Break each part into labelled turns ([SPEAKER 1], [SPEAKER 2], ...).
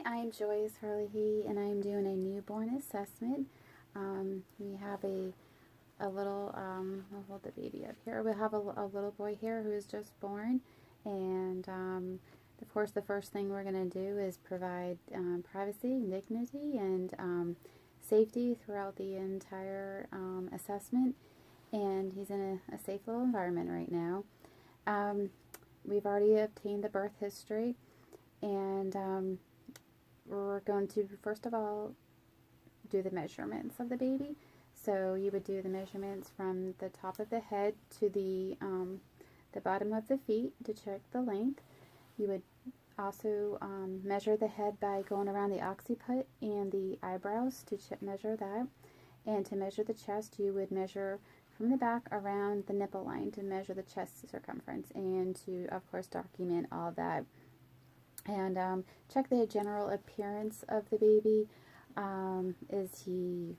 [SPEAKER 1] I'm Joyce H, and I'm doing a newborn assessment. We have a little, I'll hold the baby up here. We have a little boy here who is just born, and of course the first thing we're going to do is provide privacy, dignity, and safety throughout the entire assessment, and he's in a safe little environment right now. We've already obtained the birth history, and we're going to first of all do the measurements of the baby. So you would do the measurements from the top of the head to the bottom of the feet to check the length. You would also measure the head by going around the occiput and the eyebrows to measure that. And to measure the chest, you would measure from the back around the nipple line to measure the chest circumference, and to, of course, document all that. And check the general appearance of the baby. Is he,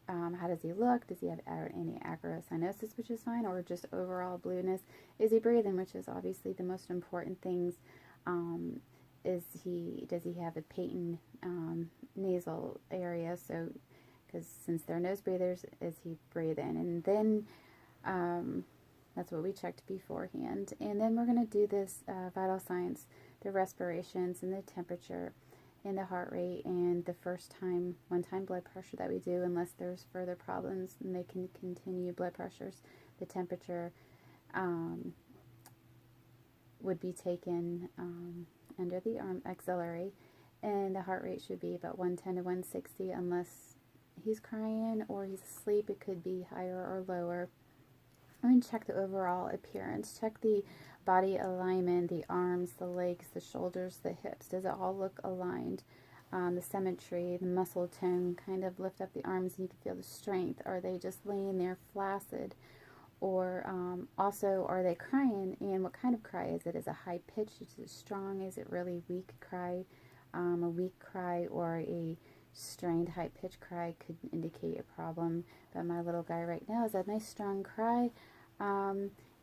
[SPEAKER 1] how does he look? Does he have any acrocyanosis, which is fine, or just overall blueness? Is he breathing, which is obviously the most important things. Does he have a patent nasal area? So, because since they're nose breathers, is he breathing? And then that's what we checked beforehand. And then we're going to do this vital signs, the respirations and the temperature and the heart rate, and the one-time blood pressure that we do, unless there's further problems and they can continue blood pressures. The temperature would be taken under the arm axillary, and the heart rate should be about 110 to 160 unless he's crying or he's asleep. It could be higher or lower. And check the overall appearance. Check the body alignment, the arms, the legs, the shoulders, the hips. Does it all look aligned? The symmetry, the muscle tone. Kind of lift up the arms and you can feel the strength. Are they just laying there flaccid? Or also, are they crying? And what kind of cry is it? Is it high pitched? Is it strong? Is it really weak cry? A weak cry or a strained high pitched cry could indicate a problem. But my little guy right now is a nice strong cry.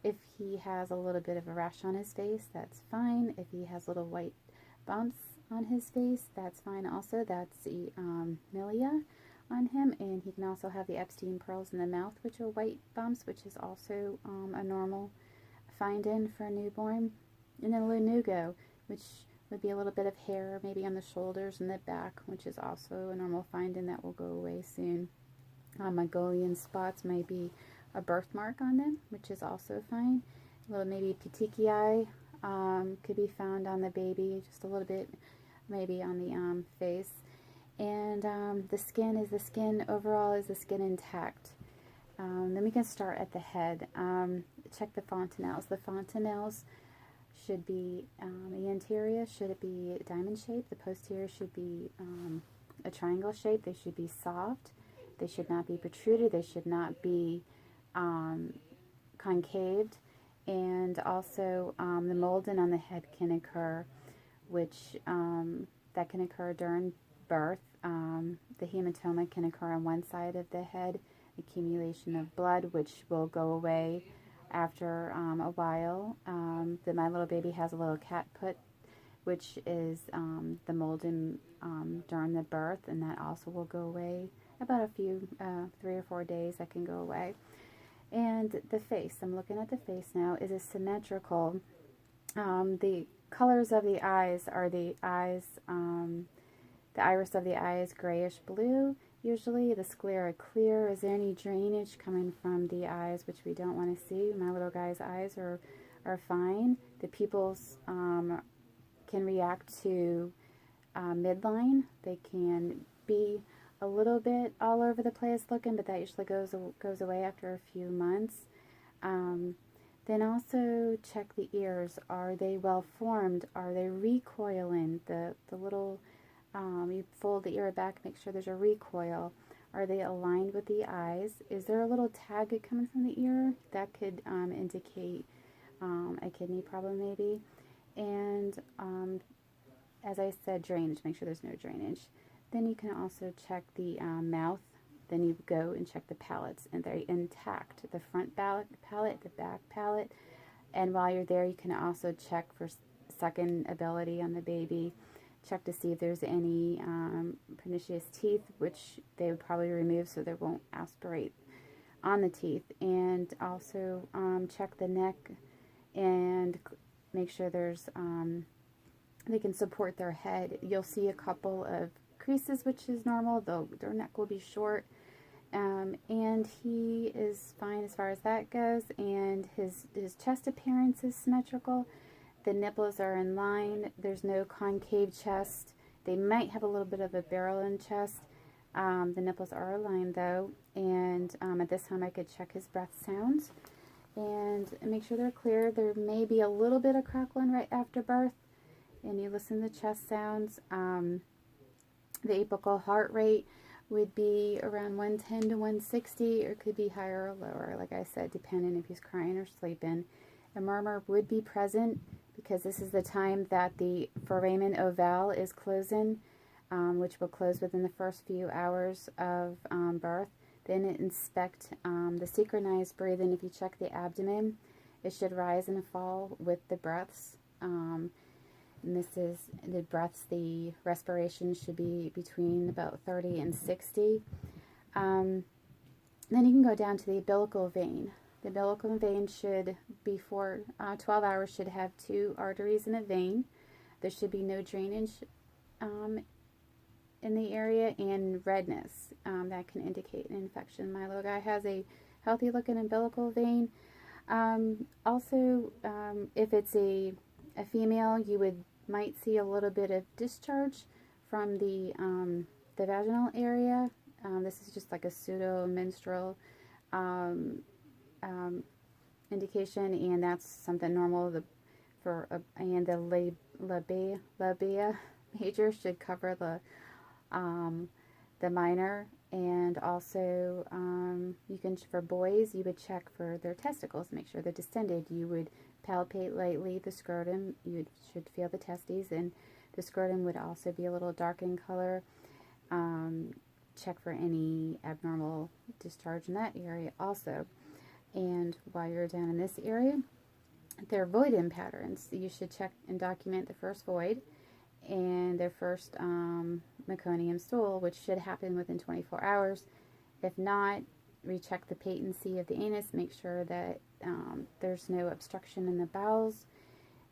[SPEAKER 1] If he has a little bit of a rash on his face, that's fine. If he has little white bumps on his face, that's fine also. That's the milia on him. And he can also have the Epstein pearls in the mouth, which are white bumps, which is also a normal find-in for a newborn. And then lanugo, which would be a little bit of hair maybe on the shoulders and the back, which is also a normal find-in that will go away soon. Mongolian spots may be a birthmark on them, which is also fine. A little maybe petechiae could be found on the baby, just a little bit maybe on the face. And the skin overall, is the skin intact? Then we can start at the head. Check the fontanelles. The fontanelles should be, the anterior, should it be diamond shaped? The posterior should be a triangle shape. They should be soft. They should not be protruded. They should not be concaved. And also the molding on the head can occur, which that can occur during birth. The hematoma can occur on one side of the head, accumulation of blood, which will go away after a while. My little baby has a little cat put, which is the molding during the birth, and that also will go away about a few 3 or 4 days. That can go away. And the face, I'm looking at the face now, is it symmetrical? The colors of the eyes, are the eyes, the iris of the eye is grayish blue usually. The sclera clear. Is there any drainage coming from the eyes, which we don't want to see? My little guy's eyes are fine. The pupils can react to midline. They can be a little bit all over the place looking, but that usually goes away after a few months. Then also check the ears. Are they well formed? Are they recoiling? The little, you fold the ear back, make sure there's a recoil. Are they aligned with the eyes? Is there a little tag coming from the ear? That could indicate a kidney problem maybe. And as I said, drainage, make sure there's no drainage. Then you can also check the mouth. Then you go and check the palates, and they're intact. The front palate, the back palate. And while you're there, you can also check for sucking ability on the baby. check to see if there's any pernicious teeth, which they would probably remove so they won't aspirate on the teeth. And also check the neck and make sure there's they can support their head. You'll see a couple of creases, which is normal, though their neck will be short. And he is fine as far as that goes, and his chest appearance is symmetrical. The nipples are in line. There's no concave chest. They might have a little bit of a barrel in chest. The nipples are aligned though, and at this time I could check his breath sounds and make sure they're clear. There may be a little bit of crackling right after birth, and you listen to chest sounds. The apical heart rate would be around 110 to 160, or it could be higher or lower, like I said, depending if he's crying or sleeping. A murmur would be present because this is the time that the foramen ovale is closing, which will close within the first few hours of birth. Then inspect the synchronized breathing. If you check the abdomen, it should rise and fall with the breaths. And this is the breaths, the respiration should be between about 30 and 60. Then you can go down to the umbilical vein. The umbilical vein should, before 12 hours, should have 2 arteries in a vein. There should be no drainage in the area, and redness. That can indicate an infection. My little guy has a healthy looking umbilical vein. Also, if it's a female, you might see a little bit of discharge from the vaginal area. This is just like a pseudo menstrual indication, and that's something normal. And the labia major should cover the minor. And also you can, for boys, you would check for their testicles, make sure they're distended. You would palpate lightly the scrotum. You should feel the testes, and the scrotum would also be a little dark in color. Check for any abnormal discharge in that area also. And while you're down in this area, there are void-in patterns. You should check and document the first void and their first meconium stool, which should happen within 24 hours. If not, recheck the patency of the anus, make sure that there's no obstruction in the bowels.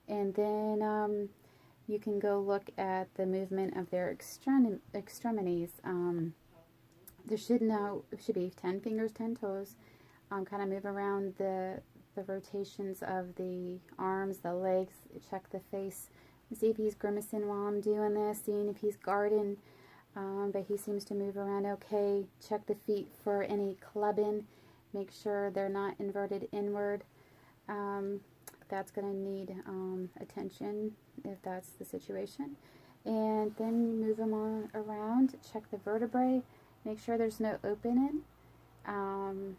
[SPEAKER 1] And then you can go look at the movement of their extremities. There should be 10 fingers, 10 toes. Kind of move around the rotations of the arms, the legs, check the face, see if he's grimacing while I'm doing this, seeing if he's guarding, but he seems to move around okay. Check the feet for any clubbing, make sure they're not inverted inward. That's going to need attention if that's the situation. And then move them on around, check the vertebrae, make sure there's no opening in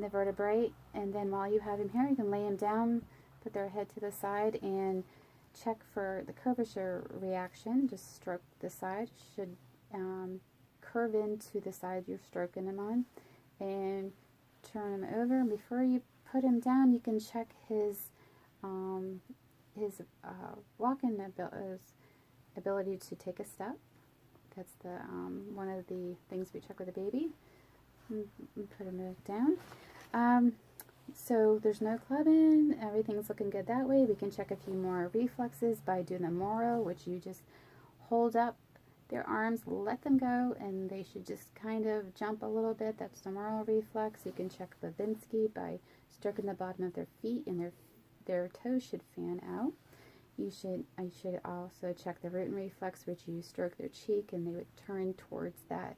[SPEAKER 1] the vertebrae. And then while you have him here, you can lay him down, put their head to the side, and check for the curvature reaction. Just stroke the side, should curve into the side you're stroking him on, and turn him over. And before you put him down, you can check his walking ability to take a step. That's the one of the things we check with the baby. Put him down. So there's no clubbing, everything's looking good that way. We can check a few more reflexes by doing the Moro, which you just hold up their arms, let them go, and they should just kind of jump a little bit. That's the Moro reflex. You can check Levinsky by stroking the bottom of their feet, and their toes should fan out. I should also check the Rutan reflex, which you stroke their cheek and they would turn towards their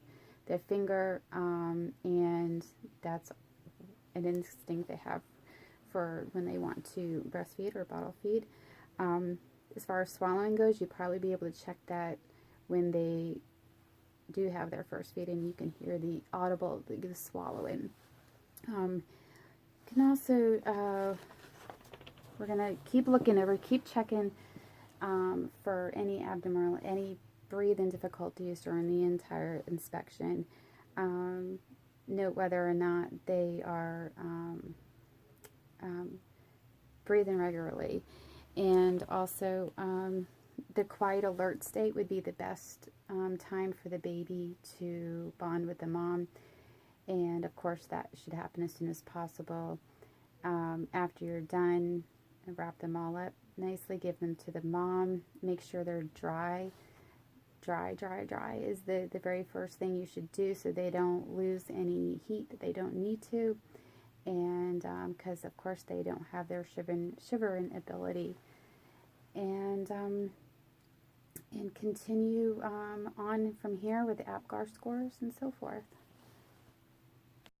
[SPEAKER 1] finger, and that's an instinct they have for when they want to breastfeed or bottle feed. As far as swallowing goes, you'd probably be able to check that when they do have their first feed, and you can hear the audible, the swallowing. You can also, we're going to keep looking over, keep checking for any abdominal, any breathing difficulties during the entire inspection. Note whether or not they are breathing regularly. And also the quiet alert state would be the best time for the baby to bond with the mom. And of course that should happen as soon as possible. After you're done, wrap them all up nicely, give them to the mom. Make sure they're dry. Dry is the very first thing you should do, so they don't lose any heat that they don't need to. And because of course they don't have their shivering ability. And continue on from here with the APGAR scores and so forth.